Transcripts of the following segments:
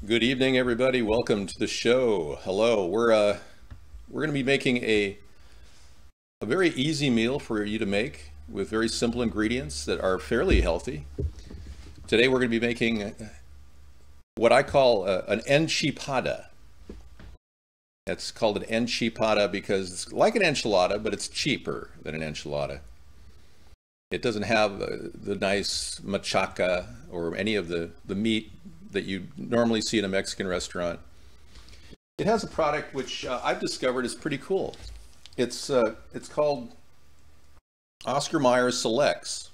Good evening, everybody. Welcome to the show. Hello. We're going to be making a very easy meal for you to make with very simple ingredients that are fairly healthy. Today we're going to be making what I call an enchilada. It's called an enchilada because it's like an enchilada, but it's cheaper than an enchilada. It doesn't have the nice machaca or any of the meat that you normally see in a Mexican restaurant. It has a product which I've discovered is pretty cool. It's called Oscar Mayer Selects.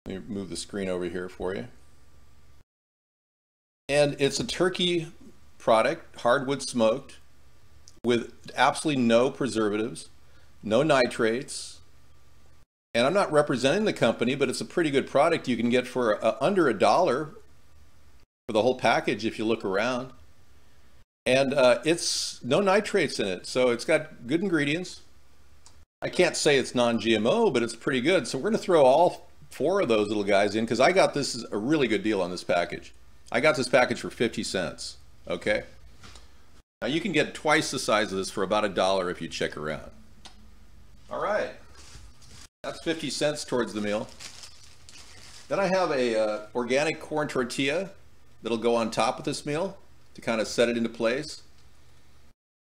Let me move the screen over here for you. And it's a turkey product, hardwood smoked, with absolutely no preservatives, no nitrates. And I'm not representing the company, but it's a pretty good product you can get for under $1 for the whole package if you look around. And it's no nitrates in it, so it's got good ingredients. I can't say it's non-GMO, but it's pretty good. So we're going to throw all 4 of those little guys in because I got this is a really good deal on this package. I got this package for 50 cents. Okay. Now you can get twice the size of this for about $1 if you check around. All right. That's 50 cents towards the meal. Then I have a organic corn tortilla that'll go on top of this meal to kind of set it into place.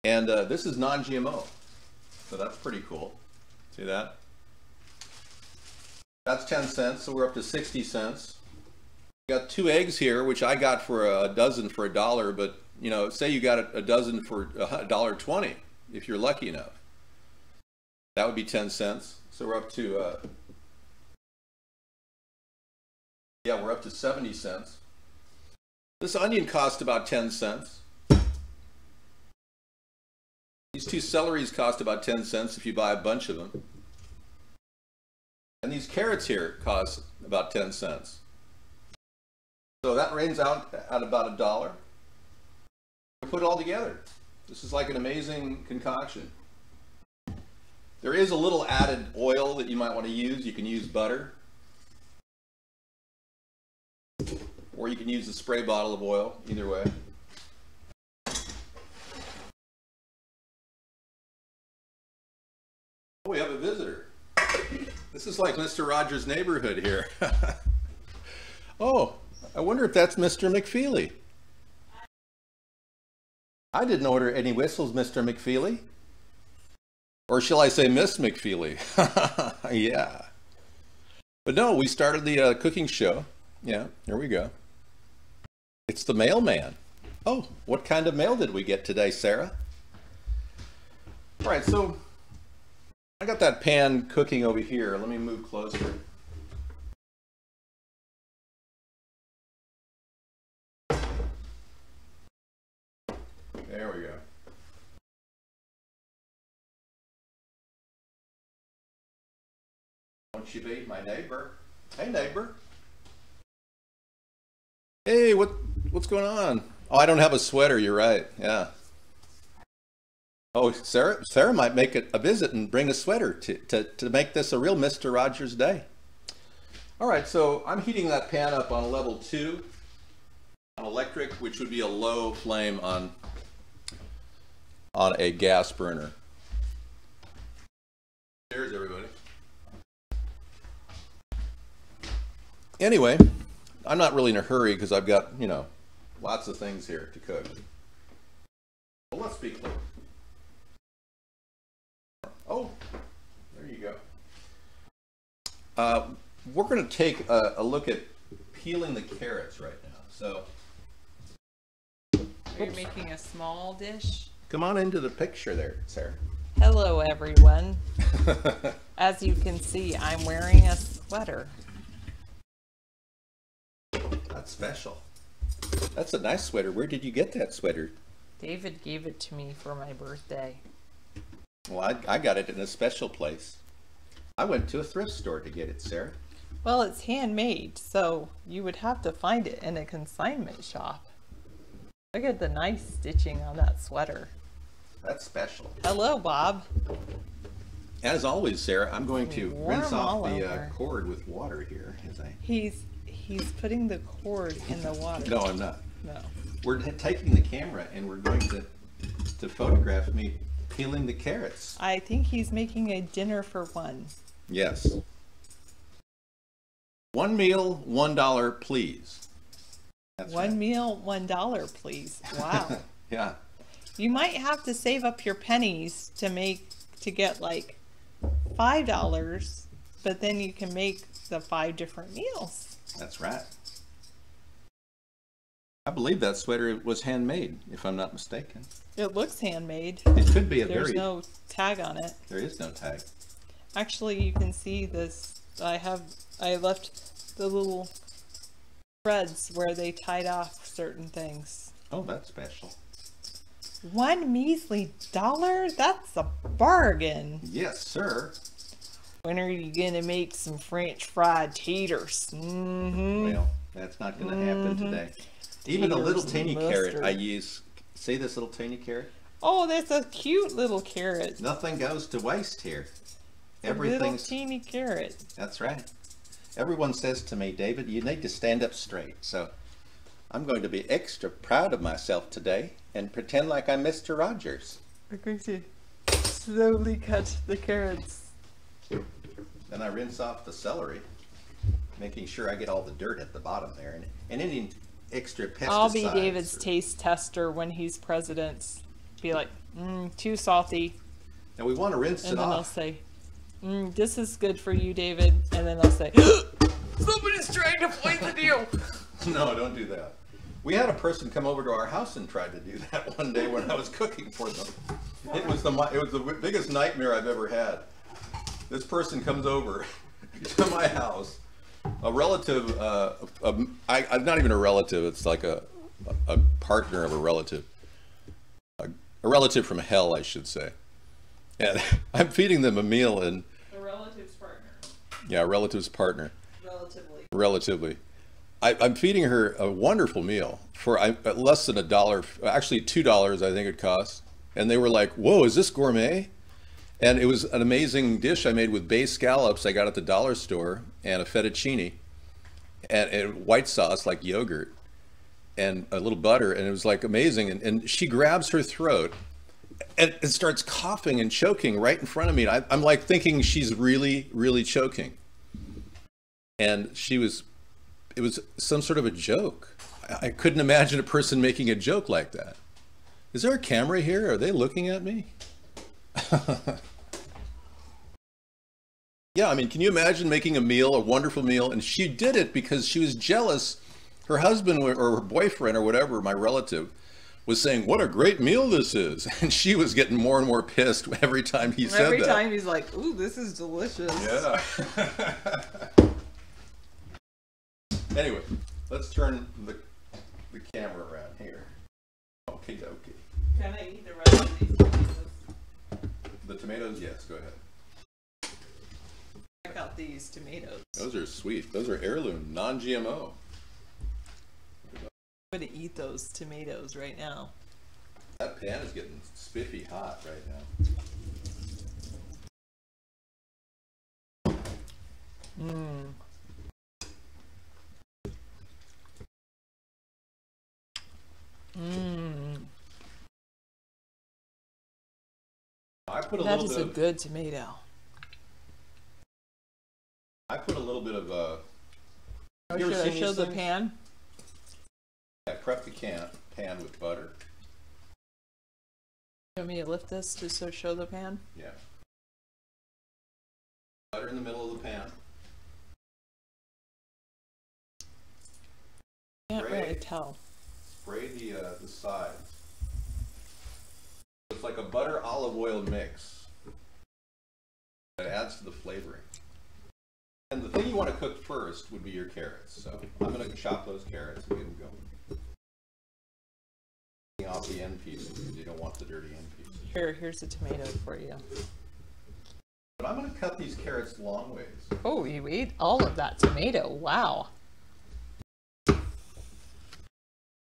And this is non-GMO, so that's pretty cool. See that? That's 10 cents, so we're up to 60 cents. Got 2 eggs here, which I got for a dozen for $1, but you know, say you got a dozen for $1.20 if you're lucky enough. That would be 10 cents. So we're up to we're up to 70 cents. This onion cost about 10 cents. These 2 celeries cost about 10 cents if you buy a bunch of them. And these carrots here cost about 10 cents. So that rains out at about $1. We put it all together. This is like an amazing concoction. There is a little added oil that you might want to use. You can use butter. Or you can use a spray bottle of oil, either way. Oh, we have a visitor. This is like Mr. Rogers' neighborhood here. Oh, I wonder if that's Mr. McFeely. I didn't order any whistles, Mr. McFeely. Or shall I say Miss McFeely? Yeah. But no, we started the cooking show. Yeah, here we go. It's the mailman. Oh, what kind of mail did we get today, Sarah? All right, so I got that pan cooking over here. Let me move closer. There we go. Won't you be my neighbor? Hey, neighbor. Hey, what's going on? Oh, I don't have a sweater. You're right. Yeah. Oh, Sarah might make a visit and bring a sweater to make this a real Mr. Rogers day. All right, so I'm heating that pan up on level 2 on electric, which would be a low flame on a gas burner. Cheers, everybody. Anyway, I'm not really in a hurry because I've got, you know, lots of things here to cook. Well, let's be clear. Oh, there you go. We're going to take a look at peeling the carrots right now. So, are you making a small dish? Come on into the picture there, Sarah. Hello, everyone. As you can see, I'm wearing a sweater. That's special. That's a nice sweater. Where did you get that sweater? David gave it to me for my birthday. Well, I got it in a special place. I went to a thrift store to get it, Sarah. Well, it's handmade, so you would have to find it in a consignment shop. Look at the nice stitching on that sweater. That's special. Hello, Bob. As always, Sarah, I'm going to rinse off the over. cord with water here. As I... He's putting the cord in the water. No, I'm not. No. We're taking the camera and we're going to photograph me peeling the carrots. I think he's making a dinner for one. Yes. One meal, $1, please. That's One right. meal, $1, please. Wow. Yeah. You might have to save up your pennies to get like $5, but then you can make the 5 different meals. That's right. I believe that sweater was handmade, if I'm not mistaken. It looks handmade. It could be a There's very... no tag on it. There is no tag. Actually, you can see this. I left the little threads where they tied off certain things. Oh, that's special. One measly $1? That's a bargain. Yes, sir. When are you gonna make some French fried taters? Mm-hmm. Well, that's not going to happen today. Even a little Taters teeny and carrot mustard. I use. See this little teeny carrot? Oh, that's a cute little carrot. Nothing goes to waste here. A little Everything's... teeny carrot. That's right. Everyone says to me, David, you need to stand up straight. So I'm going to be extra proud of myself today and pretend like I'm Mr. Rogers. We're going to slowly cut the carrots. Then I rinse off the celery, making sure I get all the dirt at the bottom there and any extra pesticides. I'll be David's taste tester when he's president. Be like, too salty. And we want to rinse And it then I'll off. say, this is good for you, David. And then I'll say, somebody's trying to poison you. No, don't do that. We had a person come over to our house and tried to do that one day when I was cooking for them. It was the biggest nightmare I've ever had. This person comes over to my house. A relative, I'm not even a relative. It's like a partner of a relative. A relative from hell, I should say. And I'm feeding them a meal and... A relative's partner. Yeah, a relative's partner. Relatively. I'm feeding her a wonderful meal for less than $1, actually $2 I think it cost. And they were like, whoa, is this gourmet? And it was an amazing dish I made with bay scallops I got at the dollar store and a fettuccine and white sauce like yogurt and a little butter, and it was like amazing. And she grabs her throat and starts coughing and choking right in front of me. And I'm like thinking she's really, really choking. And it was some sort of a joke. I couldn't imagine a person making a joke like that. Is there a camera here? Are they looking at me? Yeah, I mean, can you imagine making a meal, a wonderful meal, and she did it because she was jealous. Her husband or her boyfriend or whatever, my relative, was saying, what a great meal this is. And she was getting more and more pissed every time he said that. Every time he's like, ooh, this is delicious. Yeah. Anyway, let's turn the camera around here. Okay, dokie. Can I eat the rest of these tomatoes? The tomatoes, yes, go ahead. Check out these tomatoes. Those are sweet. Those are heirloom, non GMO. I'm going to eat those tomatoes right now. That pan is getting spiffy hot right now. I put a That little is bit a of, good tomato. I put a little bit of Oh, you ever should I seen show these the things? pan? I prep the pan with butter. You want me to lift this just to show the pan? Yeah. Butter in the middle of the pan. Can't Great. really tell. Spray the sides. It's like a butter olive oil mix. It adds to the flavoring. And the thing you want to cook first would be your carrots. So I'm going to chop those carrots and get them going. Taking off the end pieces because you don't want the dirty end pieces. Here's a tomato for you. But I'm going to cut these carrots long ways. Oh, you ate all of that tomato. Wow.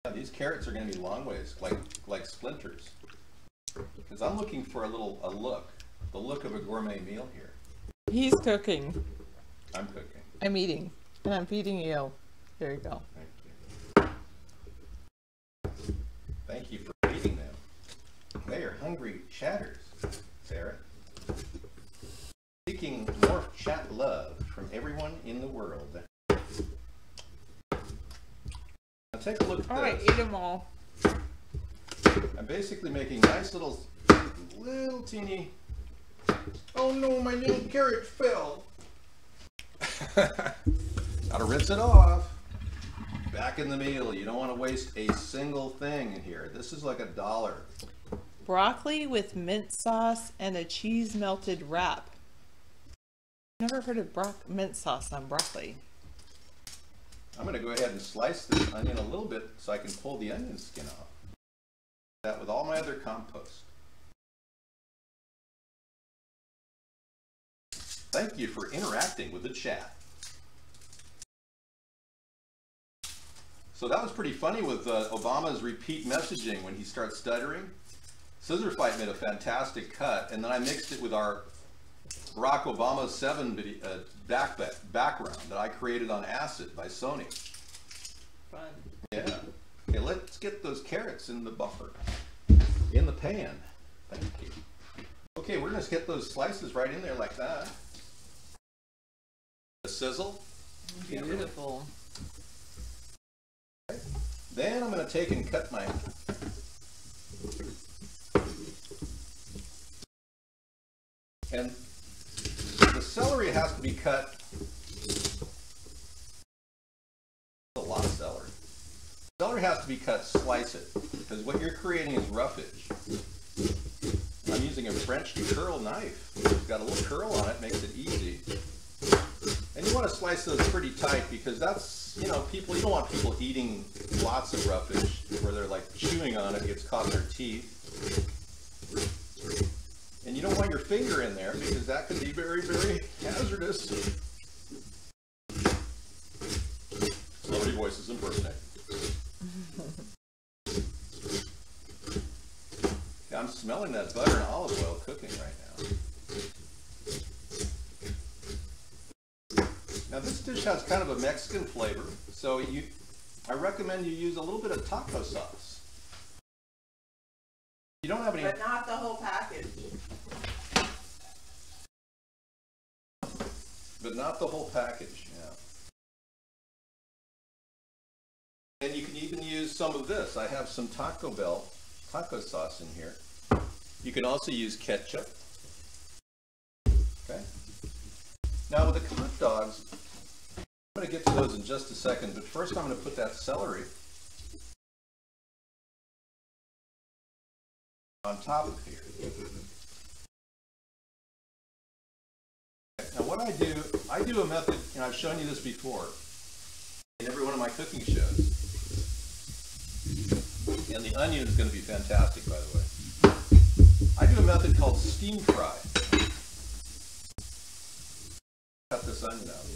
Yeah, these carrots are going to be long ways, like splinters. Because I'm looking for the look of a gourmet meal here. He's cooking. I'm cooking. I'm eating. And I'm feeding you. There you go. Thank Thank you for feeding them. They are hungry chatters, Sarah. Seeking more chat love from everyone in the world. Now take a look at this. All right, eat them all. I'm basically making nice little teeny. Oh no, my little carrot fell. Gotta rinse it off. Back in the meal. You don't want to waste a single thing in here. This is like $1. Broccoli with mint sauce and a cheese melted wrap. Never heard of mint sauce on broccoli. I'm going to go ahead and slice this onion a little bit so I can pull the onion skin off. That with all my other compost. Thank you for interacting with the chat. So that was pretty funny with Obama's repeat messaging when he starts stuttering. Scissor Fight made a fantastic cut, and then I mixed it with our Barack Obama 7 video, background that I created on acid by Sony. Fun. Yeah. Okay, let's get those carrots in the buffer, in the pan. Thank you. Okay, we're going to get those slices right in there like that. The sizzle. Beautiful. Okay. Then I'm going to take and cut my and the celery has to be cut. A lot of celery. Celery has to be cut, slice it, because what you're creating is roughage. I'm using a French curl knife. It's got a little curl on it, makes it easy. And you want to slice those pretty tight because that's, you know, you don't want people eating lots of roughage where they're like chewing on it, gets caught in their teeth. And you don't want your finger in there because that could be very, very hazardous. Celebrity voices impersonate. Yeah, I'm smelling that butter and olive oil cooking right now. Now this dish has kind of a Mexican flavor, so I recommend you use a little bit of taco sauce. You don't have any... But not the whole package. But not the whole package, yeah. And you can even use some of this. I have some Taco Bell taco sauce in here. You can also use ketchup. Okay. Now with the hot dogs, I'm going to get to those in just a second, but first I'm going to put that celery on top of here. Now what I do a method, and I've shown you this before in every one of my cooking shows. And the onion is going to be fantastic, by the way. I do a method called steam fry. Cut this onion out.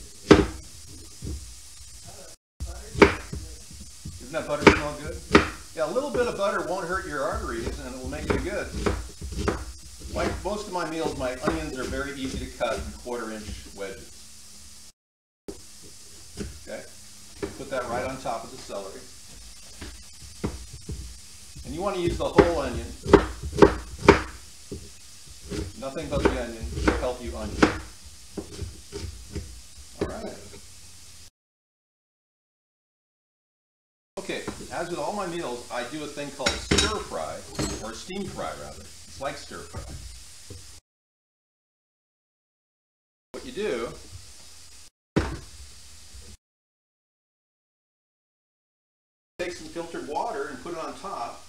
Doesn't that butter smell good? Yeah, a little bit of butter won't hurt your arteries and it will make you good. Like most of my meals, my onions are very easy to cut in 1/4-inch wedges. Okay? Put that right on top of the celery. And you want to use the whole onion. Nothing but the onion to help you onion. Alright. Okay, as with all my meals, I do a thing called stir fry, or steam fry rather. It's like stir fry. What you do, take some filtered water and put it on top.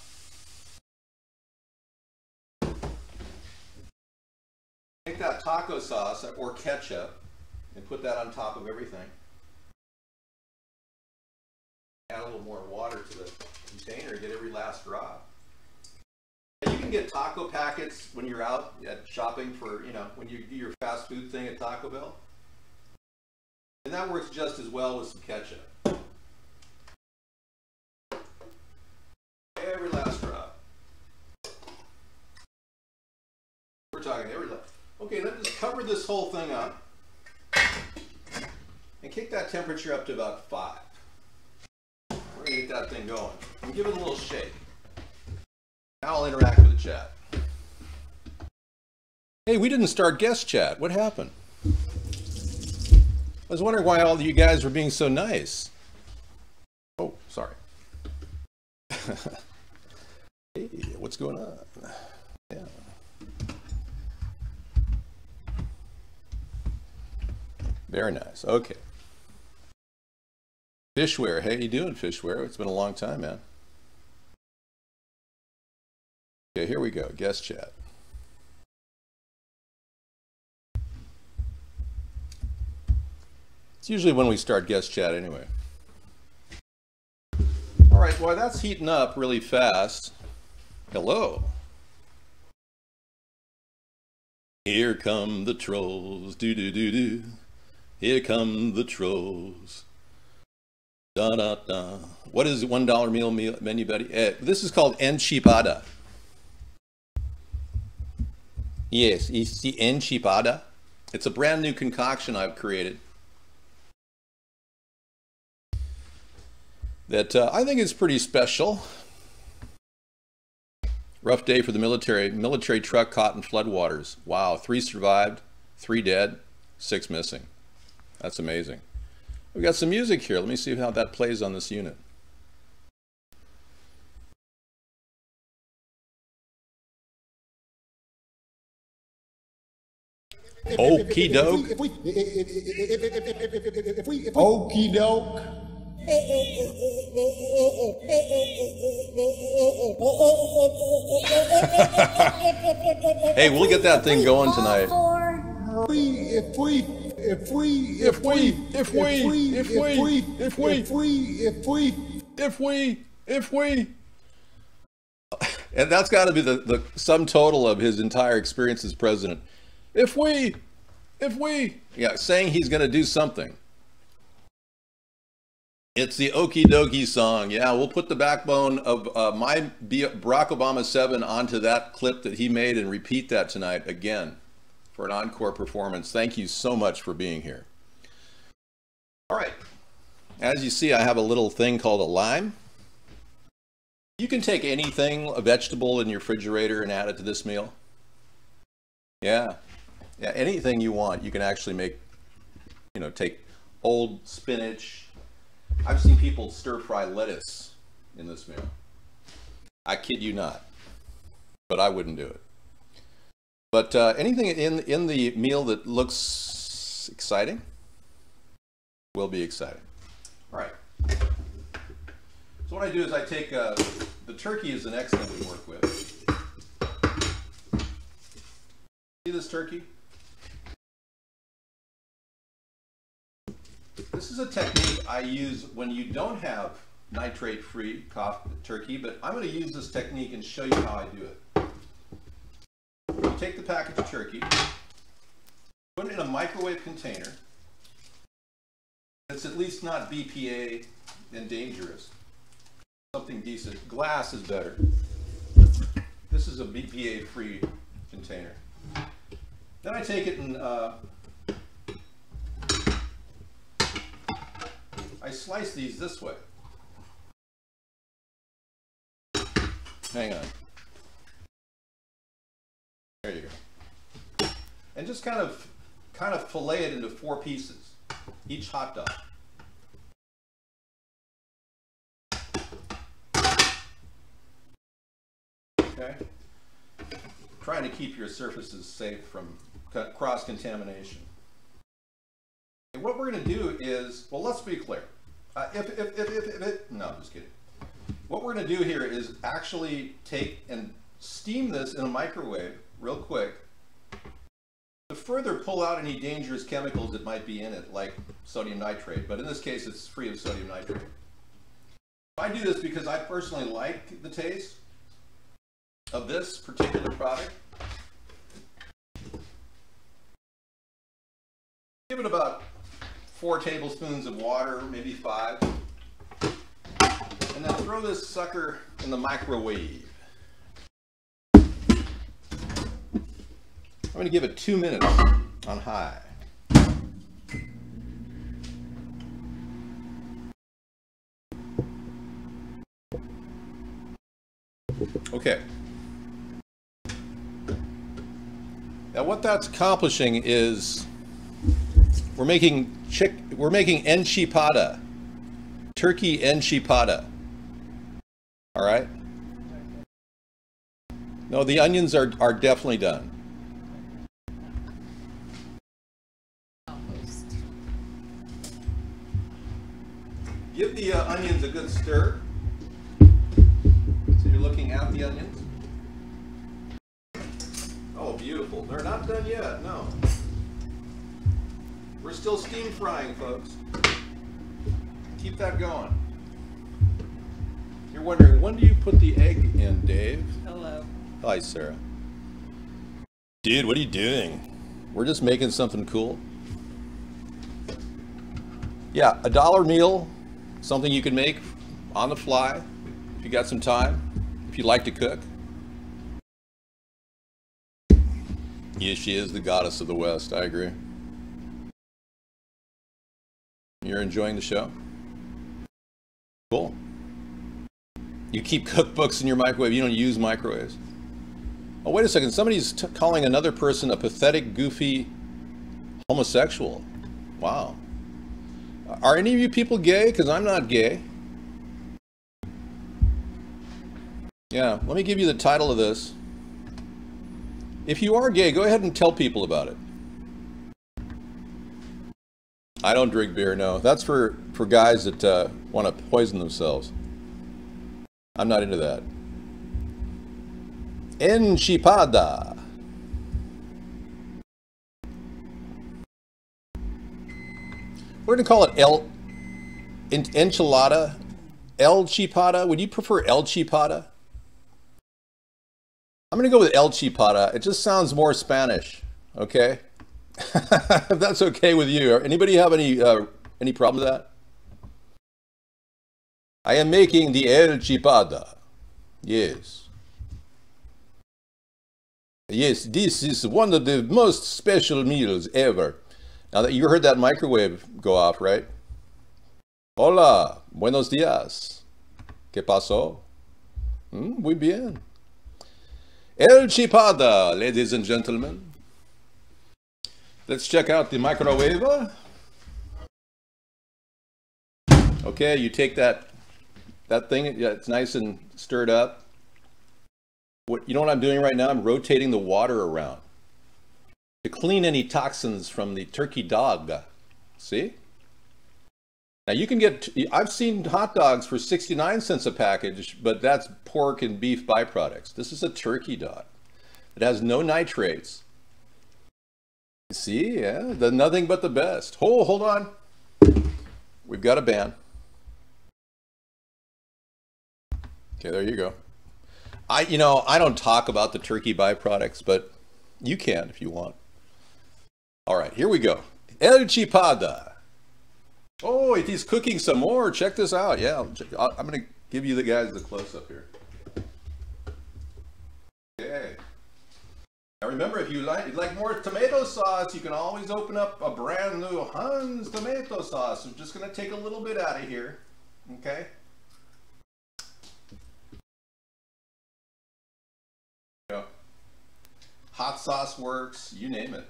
Take that taco sauce or ketchup and put that on top of everything. Add a little more water to the container and get every last drop. And you can get taco packets when you're out at shopping for, you know, when you do your fast food thing at Taco Bell. And that works just as well with some ketchup. Every last drop. We're talking every last. Okay, let's just cover this whole thing up and kick that temperature up to about 5. We're going to get that thing going and give it a little shake. Now I'll interact with the chat. Hey, we didn't start guest chat. What happened? I was wondering why all of you guys were being so nice. Oh, sorry. Hey, what's going on? Yeah. Very nice. Okay. Fishware. How you doing, Fishware? It's been a long time, man. Okay, here we go. Guest chat. It's usually when we start guest chat anyway. All right, well, that's heating up really fast. Hello. Here come the trolls. Do-do-do-do. Here come the trolls. Da-da-da. What is $1 meal menu, buddy? This is called Cheapado. Yes, it's the Cheapado. It's a brand new concoction I've created that I think is pretty special. Rough day for the military. Military truck caught in floodwaters. Wow, 3 survived, 3 dead, 6 missing. That's amazing. We got some music here. Let me see how that plays on this unit. Okie doke. Okie doke. Hey, we'll get that thing going tonight. If we. And that's got to be the sum total of his entire experience as president. If we, yeah, saying he's going to do something. It's the Okie Dokie song. Yeah, we'll put the backbone of my Barack Obama 7 onto that clip that he made and repeat that tonight again for an encore performance. Thank you so much for being here. All right. As you see, I have a little thing called a lime. You can take anything, a vegetable in your refrigerator, and add it to this meal. Yeah. Yeah, anything you want, you can actually make, you know, take old spinach. I've seen people stir fry lettuce in this meal. I kid you not, but I wouldn't do it. But anything in the meal that looks exciting will be exciting. All right. So what I do is I take, the turkey is the next thing we work with. See this turkey? This is a technique I use when you don't have nitrate-free turkey, but I'm going to use this technique and show you how I do it. You take the package of turkey, put it in a microwave container that's at least not BPA and dangerous. Something decent. Glass is better. This is a BPA-free container. Then I take it and I slice these this way. Hang on. There you go. And just kind of fillet it into 4 pieces, each hot dog. Okay? Trying to keep your surfaces safe from cross-contamination. And what we're going to do is, well, let's be clear. No, I'm just kidding. What we're going to do here is actually take and steam this in a microwave real quick to further pull out any dangerous chemicals that might be in it, like sodium nitrate. But in this case, it's free of sodium nitrate. I do this because I personally like the taste of this particular product. Give it about 4 tablespoons of water, maybe 5. And then throw this sucker in the microwave. I'm going to give it 2 minutes on high. Okay. what that's accomplishing is we're making enchilada, turkey enchilada. All right. No, the onions are definitely done. Almost. Give the onions a good stir. So you're looking at the onions. Oh, beautiful. They're not done yet, no. We're still steam frying, folks. Keep that going. You're wondering, when do you put the egg in, Dave? Hello. Hi, Sarah. Dude, what are you doing? We're just making something cool. Yeah, $1 meal, something you can make on the fly if you got some time, if you like to cook. Yes, she is the goddess of the West, I agree. You're enjoying the show? Cool. You keep cookbooks in your microwave, you don't use microwaves. Oh, wait a second, somebody's calling another person a pathetic, goofy homosexual. Wow. Are any of you people gay? Because I'm not gay. Yeah, let me give you the title of this. If you are gay, go ahead and tell people about it. I don't drink beer, no. That's for guys that want to poison themselves. I'm not into that. Cheapado. We're going to call it enchilada. Cheapado. Would you prefer Cheapado? I'm going to go with Cheapado. It just sounds more Spanish. Okay? If that's okay with you. Anybody have any problem with that? I am making the Cheapado. Yes. Yes, this is one of the most special meals ever. Now that you heard that microwave go off, right? Hola, buenos días. ¿Qué pasó? Muy bien. Cheapado, ladies and gentlemen. Let's check out the microwave. Okay, you take that thing, yeah, it's nice and stirred up. You know what I'm doing right now? I'm rotating the water around to clean any toxins from the turkey dog. See? Now you can get, I've seen hot dogs for 69 cents a package, but that's pork and beef byproducts. This is a turkey dog. It has no nitrates. See, yeah, nothing but the best. Oh, hold on. We've got a ban. Okay, there you go. I don't talk about the turkey byproducts, but you can if you want. All right, here we go. Cheapado. Oh, it is cooking some more. Check this out. Yeah, I'm going to give you the guys the close-up here. Okay. Now remember, if you like more tomato sauce, you can always open up a brand new Hans tomato sauce. I'm just going to take a little bit out of here. Okay. Hot sauce works, you name it.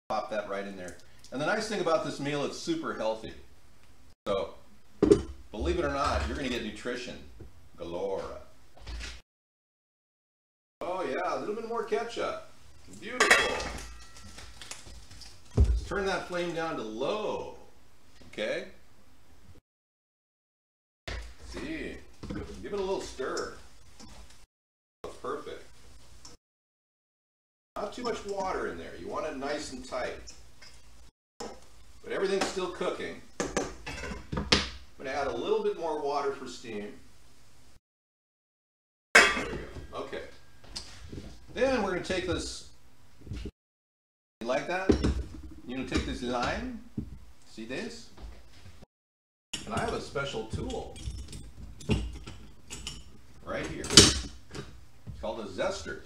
Pop that right in there. And the nice thing about this meal, it's super healthy. So, believe it or not, you're going to get nutrition galore. Oh yeah, a little bit more ketchup. Beautiful. Let's turn that flame down to low. Okay? See, give it a little stir. Perfect. Not too much water in there. You want it nice and tight. But everything's still cooking. I'm going to add a little bit more water for steam. There we go. Okay. Then we're going to take this. You like that? You're going to take this lime. See this? And I have a special tool. Right here. Called a zester.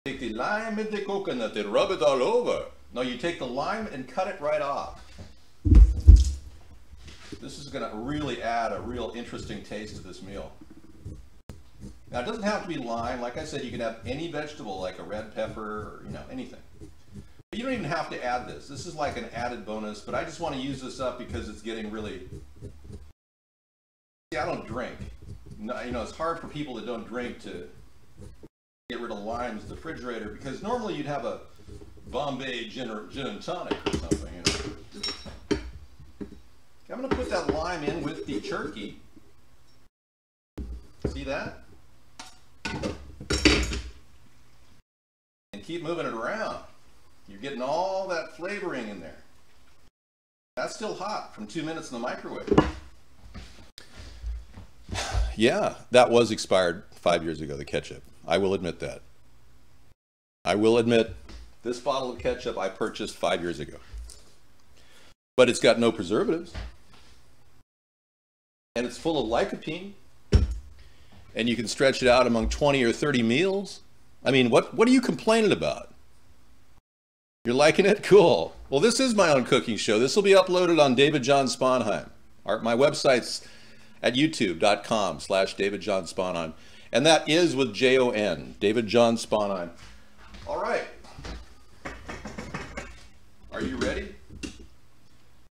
Take the lime and the coconut and rub it all over. No, you take the lime and cut it right off. This is going to really add a real interesting taste to this meal. Now, it doesn't have to be lime. Like I said, you can have any vegetable, like a red pepper or, you know, anything. But you don't even have to add this. This is like an added bonus, but I just want to use this up because it's getting really... See, I don't drink. No, you know, it's hard for people that don't drink to get rid of limes in the refrigerator, because normally you'd have a Bombay gin and tonic or something, you know. I'm going to put that lime in with the turkey. See that? And keep moving it around. You're getting all that flavoring in there. That's still hot from 2 minutes in the microwave. Yeah, that was expired 5 years ago, the ketchup. I will admit that. I will admit this bottle of ketchup I purchased 5 years ago. But it's got no preservatives. And it's full of lycopene. And you can stretch it out among 20 or 30 meals. I mean, what are you complaining about? You're liking it? Cool. Well, this is my own cooking show. This will be uploaded on David John Sponheim. My website's at youtube.com/David John Sponheim. And that is with Jon, David John Sponheim. All right. Are you ready?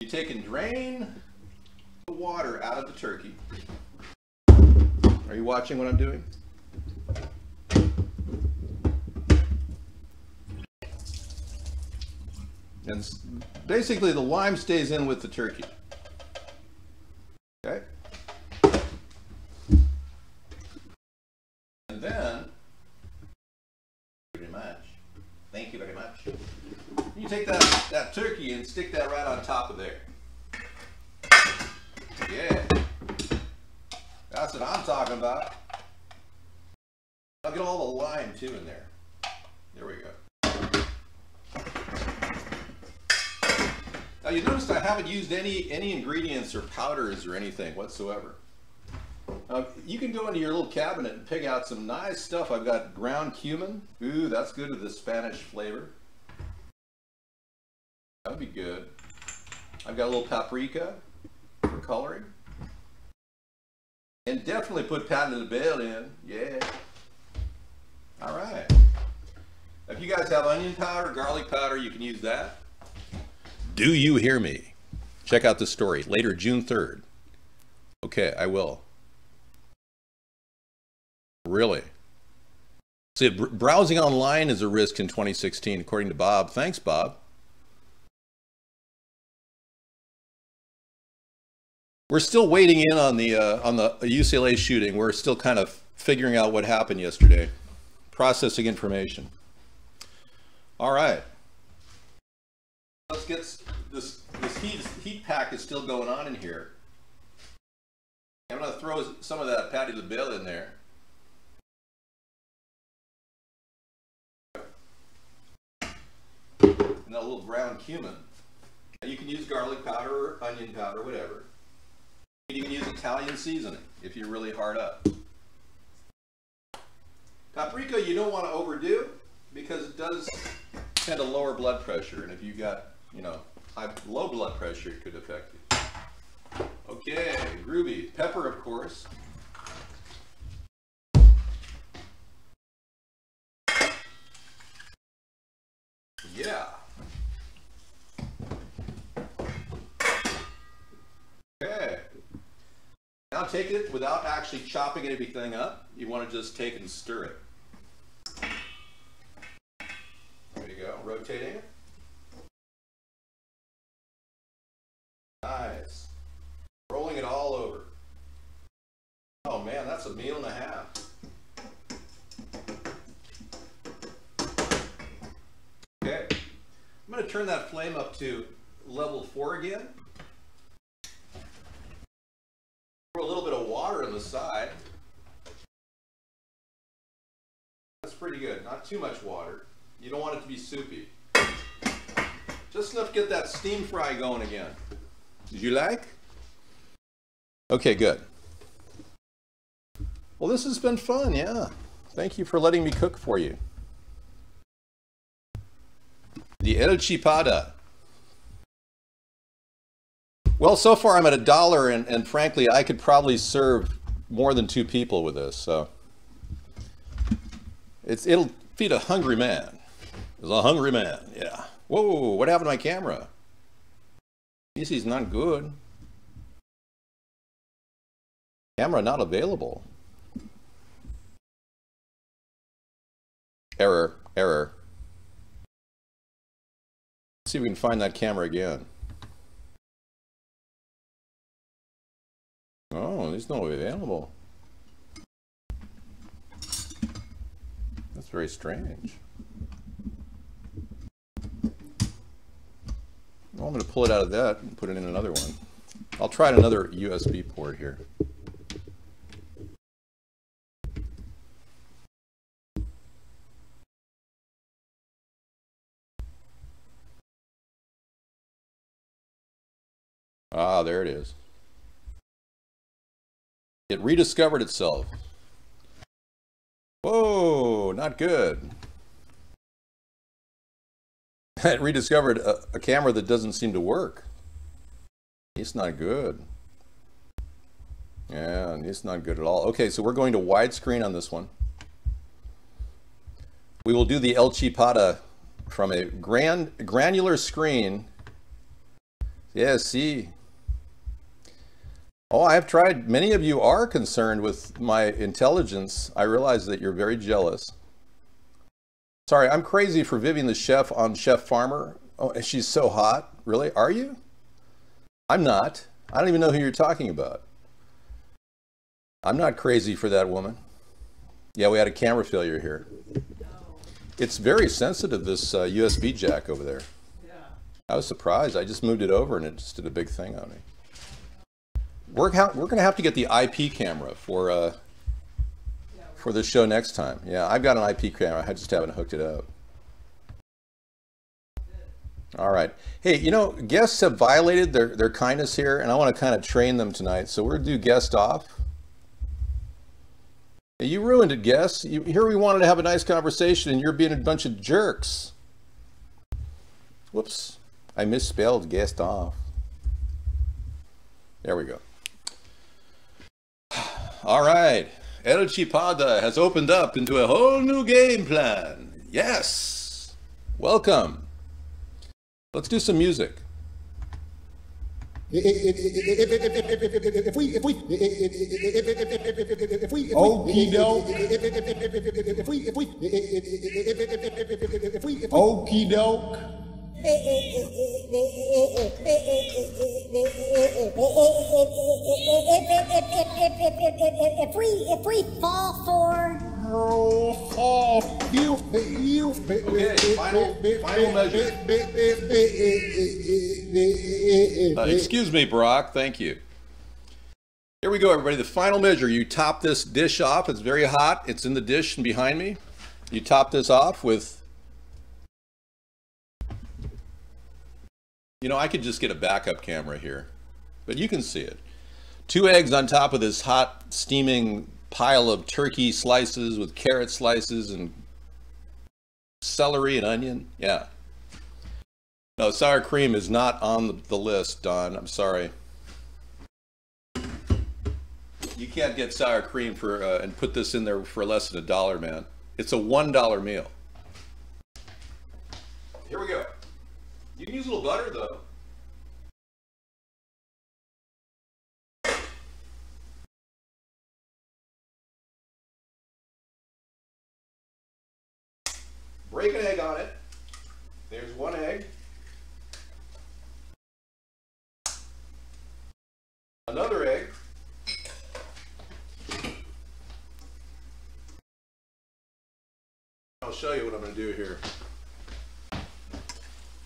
You take and drain the water out of the turkey. Are you watching what I'm doing? And basically the lime stays in with the turkey. Okay? And then, very much. Thank you very much. You take that turkey and stick that right on top of there. Yeah. That's what I'm talking about. I'll get all the lime too in there. There we go. Now you noticed I haven't used any ingredients or powders or anything whatsoever. You can go into your little cabinet and pick out some nice stuff. I've got ground cumin. Ooh, that's good with the Spanish flavor. That would be good. I've got a little paprika for coloring. And definitely put pat de la belle in. Yeah. All right. If you guys have onion powder, garlic powder, you can use that. Do you hear me? Check out the story later, June 3rd. Okay, I will. Really? See, browsing online is a risk in 2016, according to Bob. Thanks, Bob. We're still waiting in on the UCLA shooting. We're still kind of figuring out what happened yesterday. Processing information. All right. Let's get this heat pack is still going on in here. I'm going to throw some of that patty de belle in there. And a little ground cumin. You can use garlic powder or onion powder, whatever. You can use Italian seasoning if you're really hard up. Paprika you don't want to overdo because it does tend to lower blood pressure, and if you got, you know, low blood pressure, it could affect you. Okay, groovy. Pepper, of course. Yeah. Okay. Now take it without actually chopping everything up. You want to just take and stir it. There you go, rotating it. Nice. Rolling it all over. Oh man, that's a meal and a half. Okay. I'm going to turn that flame up to level 4 again. Pour a little bit of water on the side. That's pretty good. Not too much water. You don't want it to be soupy. Just enough to get that steam fry going again. Did you like? Okay, good. Well, this has been fun, yeah. Thank you for letting me cook for you. The El Cheapado. Well, so far I'm at $1, and frankly, I could probably serve more than 2 people with this, so It'll feed a hungry man. It's a hungry man, yeah. Whoa, what happened to my camera? This is not good. Camera not available. Error, error. Let's see if we can find that camera again. Oh, there's no available. That's very strange. Well, I'm going to pull it out of that and put it in another one. I'll try another USB port here. Ah, there it is. It rediscovered itself. Whoa, not good. It rediscovered a camera that doesn't seem to work. It's not good. Yeah, it's not good at all. Okay, so we're going to widescreen on this one. We will do the El Cheapado from a granular screen. Yeah, see. Oh, I have tried. Many of you are concerned with my intelligence. I realize that you're very jealous. Sorry, I'm crazy for Vivian the chef on Chef Farmer. Oh, she's so hot. Really? Are you? I'm not. I don't even know who you're talking about. I'm not crazy for that woman. Yeah, we had a camera failure here. It's very sensitive, this USB jack over there. Yeah. I was surprised. I just moved it over and it just did a big thing on me. We're going to have to get the IP camera for the show next time. Yeah, I've got an IP camera. I just haven't hooked it up. All right. Hey, you know, guests have violated their kindness here, and I want to kind of train them tonight. So we're going to do guest off. Hey, you ruined it, guests. Here we wanted to have a nice conversation, and you're being a bunch of jerks. Whoops. I misspelled guest off. There we go. All right. El Cheapado has opened up into a whole new game plan. Yes. Welcome. Let's do some music. Okie doke. Okie doke. If we fall for Okay, final measure. Excuse me, Brock. Thank you. Here we go, everybody. The final measure. You top this dish off. It's very hot. It's in the dish and behind me. You top this off with, you know, I could just get a backup camera here, but you can see it. 2 eggs on top of this hot, steaming pile of turkey slices with carrot slices and celery and onion. Yeah. No, sour cream is not on the list, Don. I'm sorry. You can't get sour cream for and put this in there for less than $1, man. It's a $1 meal. Here we go. You can use a little butter, though. Break an egg on it. There's 1 egg. Another egg. I'll show you what I'm going to do here.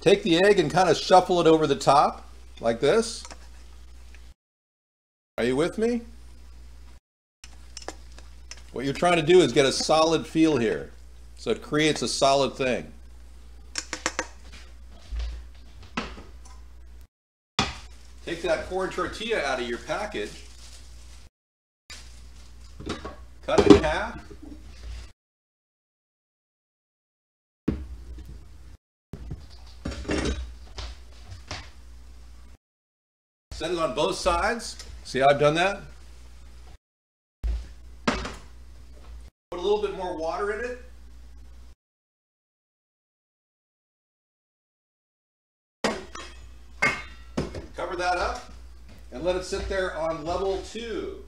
Take the egg and kind of shuffle it over the top, like this. Are you with me? What you're trying to do is get a solid feel here. So it creates a solid thing. Take that corn tortilla out of your package. Cut it in half. Set it on both sides. See how I've done that? Put a little bit more water in it. cover that up and let it sit there on level 2.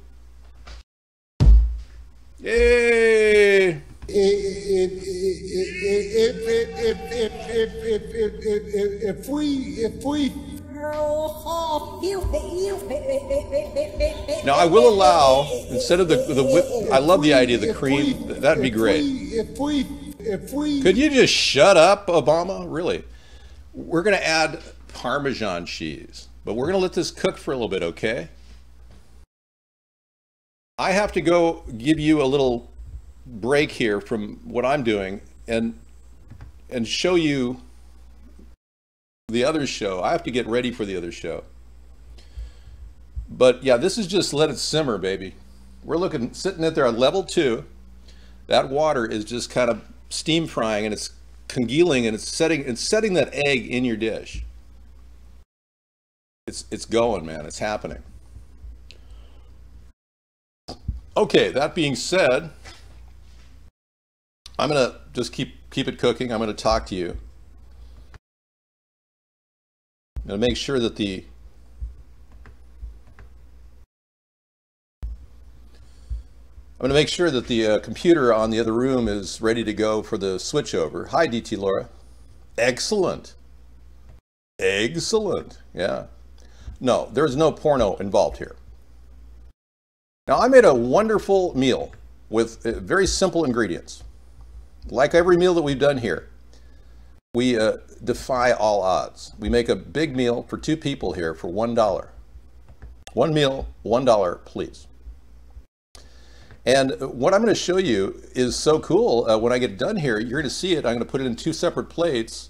Yay! If we Now I will allow, instead of the whip, I love the idea of the cream. That'd be great. if we Could you just shut up, Obama? Really? We're going to add Parmesan cheese, but we're going to let this cook for a little bit, okay? I have to go give you a little break here from what I'm doing and show you the other show. I have to get ready for the other show. But yeah, this is just let it simmer, baby. We're sitting it there on level 2. That water is just kind of steam frying, and it's congealing, and it's setting that egg in your dish. It's going, man. It's happening. Okay, that being said, I'm gonna just keep it cooking. I'm gonna talk to you. I'm gonna make sure that the computer on the other room is ready to go for the switchover. Hi, DT Laura. Excellent. Excellent. Yeah. No, there's no porno involved here. Now, I made a wonderful meal with very simple ingredients. Like every meal that we've done here, we defy all odds. We make a big meal for 2 people here for $1. One meal, $1, please. And what I'm going to show you is so cool. When I get done here, you're going to see it. I'm going to put it in 2 separate plates.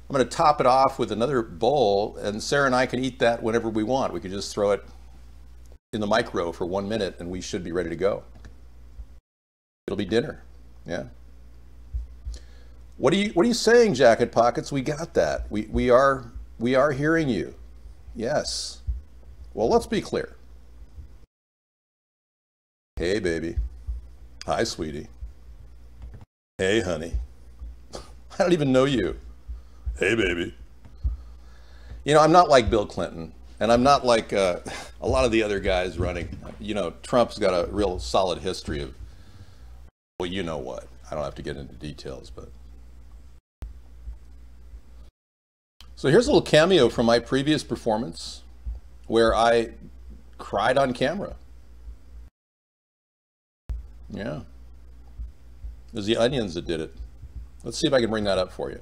I'm going to top it off with another bowl, and Sarah and I can eat that whenever we want. We could just throw it in the micro for 1 minute, and we should be ready to go. It'll be dinner. Yeah. What are you saying, Jacket Pockets? We got that. We are hearing you. Yes. Well, let's be clear. Hey, baby. Hi, sweetie. Hey, honey. I don't even know you. Hey, baby. You know, I'm not like Bill Clinton, and I'm not like a lot of the other guys running. You know, Trump's got a real solid history of, well, you know what. I don't have to get into details, but. So here's a little cameo from my previous performance where I cried on camera. Yeah. It was the onions that did it. Let's see if I can bring that up for you.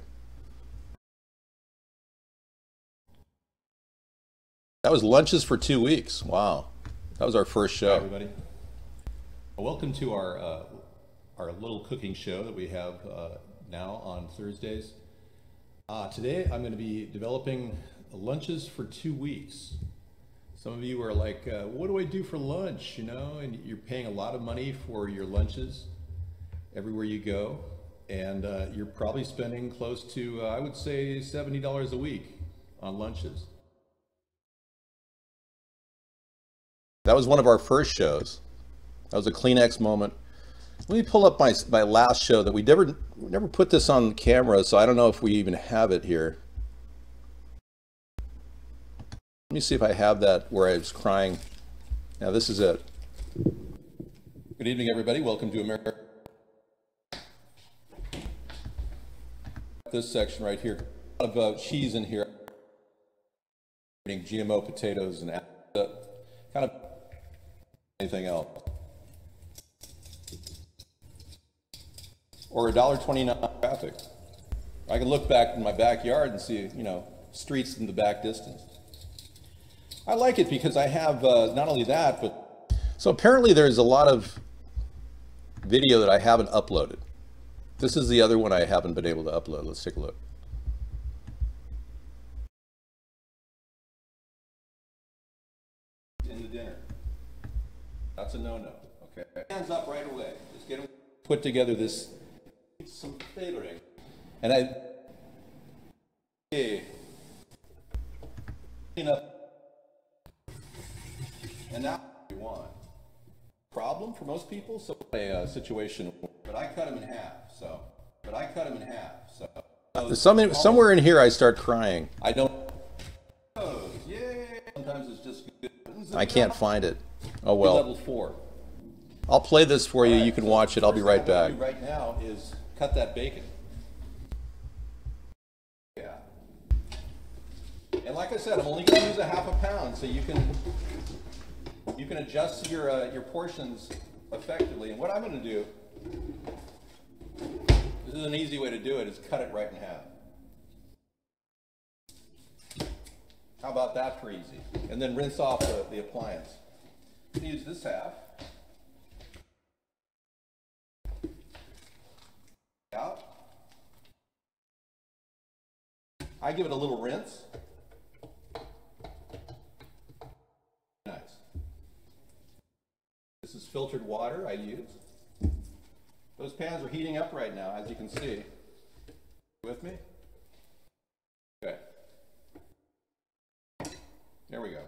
That was lunches for 2 weeks. Wow. That was our first show. Hi, everybody. Welcome to our little cooking show that we have now on Thursdays. Today I'm going to be developing lunches for 2 weeks. Some of you are like, what do I do for lunch? You know, and you're paying a lot of money for your lunches everywhere you go. And you're probably spending close to, I would say, $70 a week on lunches. That was one of our first shows. That was a Kleenex moment. Let me pull up my last show that we never put this on camera, so I don't know if we even have it here. Let me see if I have that where I was crying. Now this is it. Good evening, everybody. Welcome to America. This section right here. A lot of cheese in here. GMO potatoes and kind of anything else. Or $1.29 traffic. I can look back in my backyard and see, you know, streets in the back distance. I like it because I have not only that, but so apparently there's a lot of video that I haven't uploaded. This is the other one I haven't been able to upload. Let's take a look. In the dinner. That's a no-no. Okay. Hands up right away. Just get them put together this some flavoring. And okay. Clean up. And now we want. Problem for most people, so a situation, but I cut them in half, so. Somewhere in here I start crying. I don't. Yay! Sometimes it's just good. I can't find it. Oh well. Level 4. I'll play this for you. You can watch it. I'll be right back. What I'm gonna do right now is cut that bacon. Yeah. And like I said, I'm only going to use a ½ pound, so you can adjust your portions effectively. And what I'm going to do, this is an easy way to do it, is cut it right in half. How about that for easy? And then rinse off the appliance. Use this half. Out. I give it a little rinse. Nice. This is filtered water I use. Those pans are heating up right now, as you can see. With me? Okay. There we go.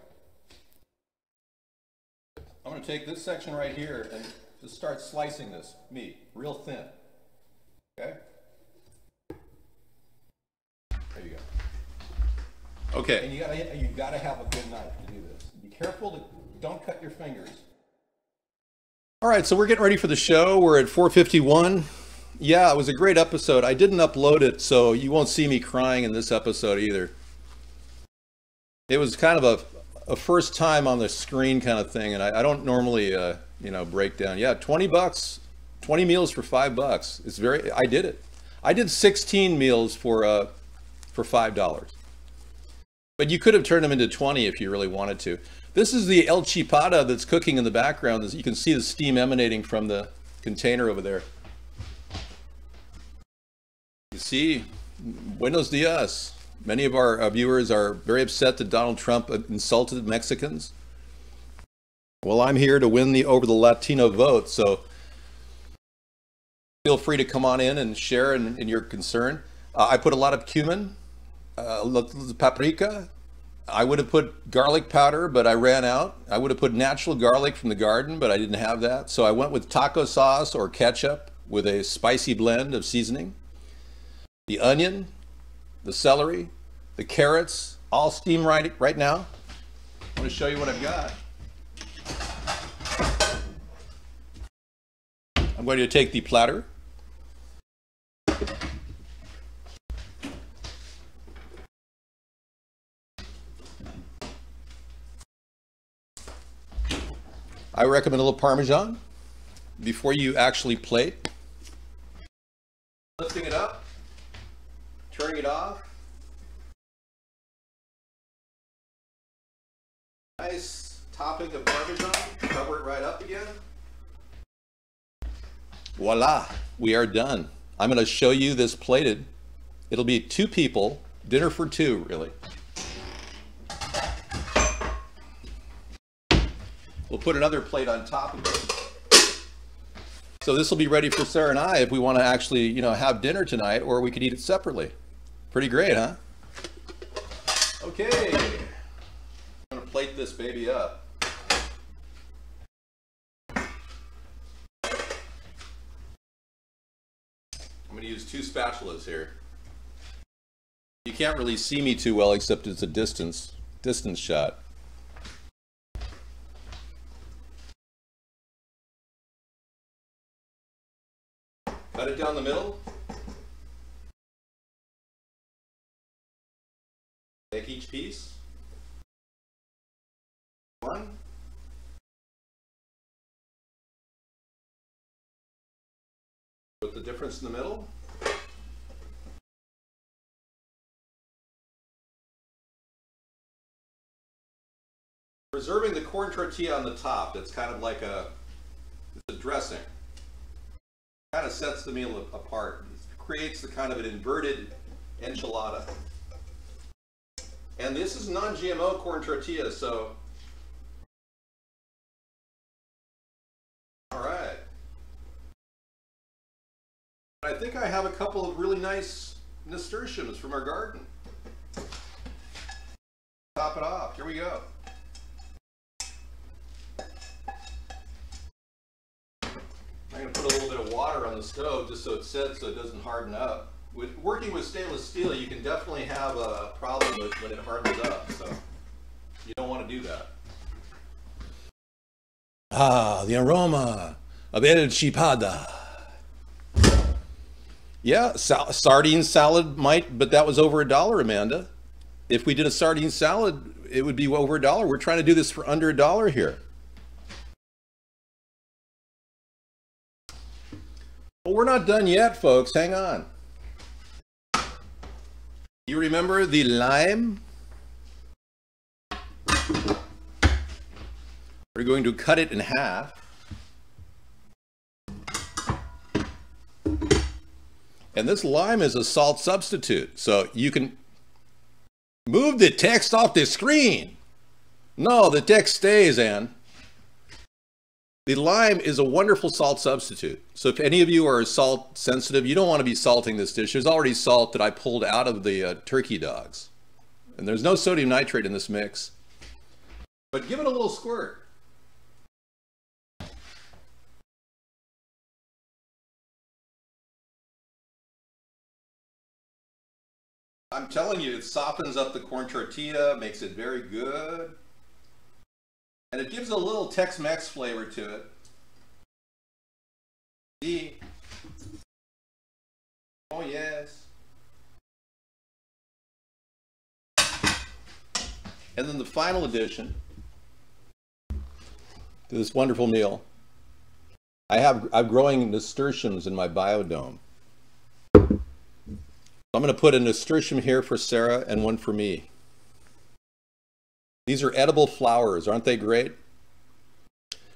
I'm going to take this section right here and just start slicing this meat real thin. Okay? There you go. Okay. And you gotta have a good knife to do this. Be careful to don't cut your fingers. All right, so we're getting ready for the show. We're at 4:51. Yeah, it was a great episode. I didn't upload it, so you won't see me crying in this episode either. It was kind of a first time on the screen kind of thing, and I don't normally, break down. Yeah, $20, 20 meals for $5. It's I did it. I did 16 meals for $5. But you could have turned them into 20 if you really wanted to. This is the El Cheapado that's cooking in the background. You can see the steam emanating from the container over there. You see, buenos dias. Many of our viewers are very upset that Donald Trump insulted Mexicans. Well, I'm here to win over the Latino vote, so feel free to come on in and share in your concern. I put a lot of cumin, paprika. I would have put garlic powder, but I ran out. I would have put natural garlic from the garden, but I didn't have that. So I went with taco sauce or ketchup with a spicy blend of seasoning. The onion, the celery, the carrots, all steam right now. I'm going to show you what I've got. I'm going to take the platter. I recommend a little Parmesan before you actually plate. Lifting it up, turning it off. Nice topping of Parmesan, cover it right up again. Voila, we are done. I'm going to show you this plated. It'll be 2 people, dinner for 2 really. We'll put another plate on top of it. So this will be ready for Sarah and I if we want to actually, have dinner tonight, or we could eat it separately. Pretty great, huh? Okay. I'm going to plate this baby up. I'm going to use 2 spatulas here. You can't really see me too well except it's a distance shot. Cut it down the middle. Take each piece. 1. Put the difference in the middle. Preserving the corn tortilla on the top. That's kind of like a dressing. Kind of sets the meal apart. It creates the kind of an inverted enchilada. And this is non-GMO corn tortilla, so all right. I think I have a couple of really nice nasturtiums from our garden. Top it off. Here we go. I'm going to put a little bit of water on the stove just so it sits so it doesn't harden up. Working with stainless steel, you can definitely have a problem when it hardens up. So You don't want to do that. Ah, the aroma of El Cheapado. Yeah, sardine salad might, but that was over $1, Amanda. If we did a sardine salad, it would be over $1. We're trying to do this for under $1 here. Well, we're not done yet, folks. Hang on. You remember the lime? We're going to cut it in half. And this lime is a salt substitute, so you can move the text off the screen. No, the text stays, Ann. The lime is a wonderful salt substitute. So if any of you are salt sensitive, you don't want to be salting this dish. There's already salt that I pulled out of the turkey dogs. And there's no sodium nitrate in this mix. But give it a little squirt. I'm telling you, it softens up the corn tortilla, makes it very good. And it gives a little Tex-Mex flavor to it. See? Oh, yes. And then the final addition to this wonderful meal. I'm growing nasturtiums in my biodome. I'm going to put a nasturtium here for Sarah and one for me. These are edible flowers, aren't they great?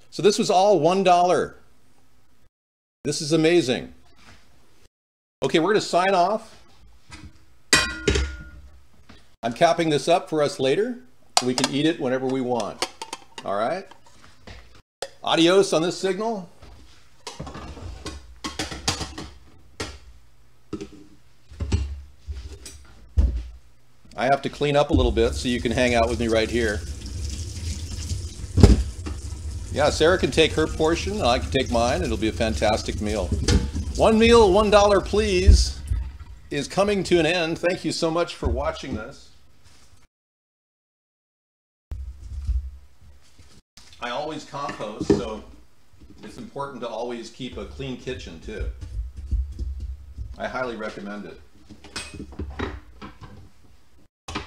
So this was all $1. This is amazing. Okay, we're going to sign off. I'm capping this up for us later. We can eat it whenever we want. All right? Adios on this signal. I have to clean up a little bit so you can hang out with me right here. Yeah, Sarah can take her portion and I can take mine. It'll be a fantastic meal. One meal, $1 please, is coming to an end. Thank you so much for watching this. I always compost, so it's important to always keep a clean kitchen too. I highly recommend it.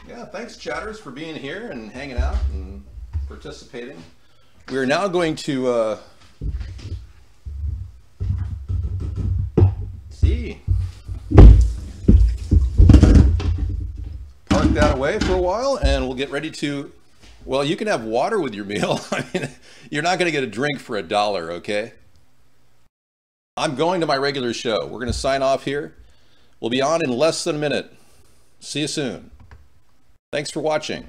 Yeah, thanks chatters for being here and hanging out and participating. We are now going to park that away for a while and we'll get ready to, well, you can have water with your meal. I mean, you're not going to get a drink for $1, okay? I'm going to my regular show. We're going to sign off here. We'll be on in less than a minute. See you soon. Thanks for watching.